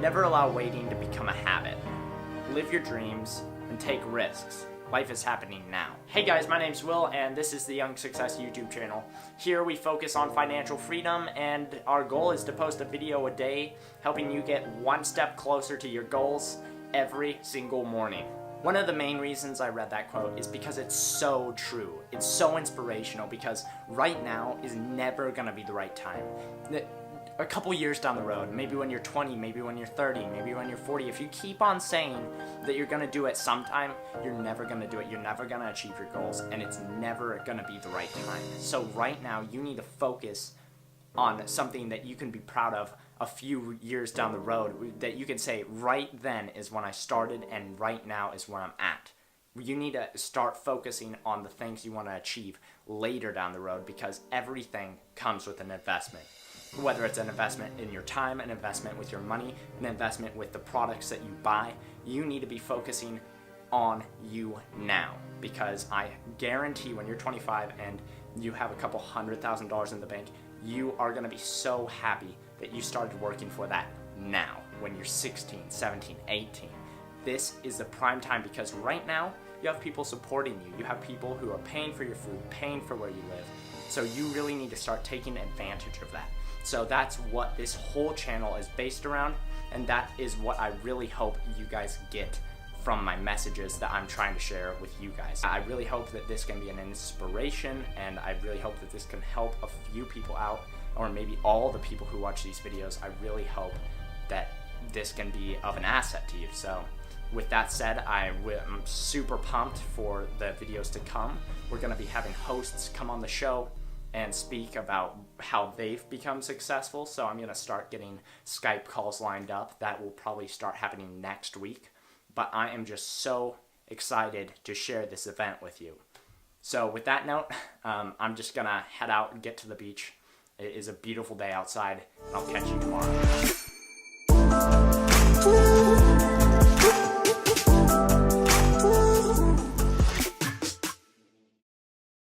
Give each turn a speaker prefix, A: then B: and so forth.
A: Never allow waiting to become a habit. Live your dreams and take risks. Life is happening now. Hey guys, my name's Will and this is the Young Success YouTube channel. Here we focus on financial freedom and our goal is to post a video a day, helping you get one step closer to your goals every single morning. One of the main reasons I read that quote is because it's so true. It's so inspirational because right now is never gonna be the right time. A couple years down the road, maybe when you're 20, maybe when you're 30, maybe when you're 40, if you keep on saying that you're gonna do it sometime, you're never gonna do it. You're never gonna achieve your goals, and it's never gonna be the right time. So right now, you need to focus on something that you can be proud of a few years down the road, that you can say, right then is when I started, and right now is where I'm at. You need to start focusing on the things you want to achieve later down the road, because everything comes with an investment. Whether it's an investment in your time, an investment with your money, an investment with the products that you buy, you need to be focusing on you now. Because I guarantee when you're 25 and you have a couple $100,000 in the bank, you are going to be so happy that you started working for that now, when you're 16, 17, 18. This is the prime time, because right now you have people supporting you. You have people who are paying for your food, paying for where you live. So you really need to start taking advantage of that. So that's what this whole channel is based around, and that is what I really hope you guys get from my messages that I'm trying to share with you guys. I really hope that this can be an inspiration, and I really hope that this can help a few people out, or maybe all the people who watch these videos. I really hope that this can be of an asset to you. So with that said, I'm super pumped for the videos to come. We're gonna be having hosts come on the show and speak about how they've become successful. So I'm gonna start getting Skype calls lined up. That will probably start happening next week. But I am just so excited to share this event with you. So with that note, I'm just gonna head out and get to the beach. It is a beautiful day outside, and I'll catch you tomorrow.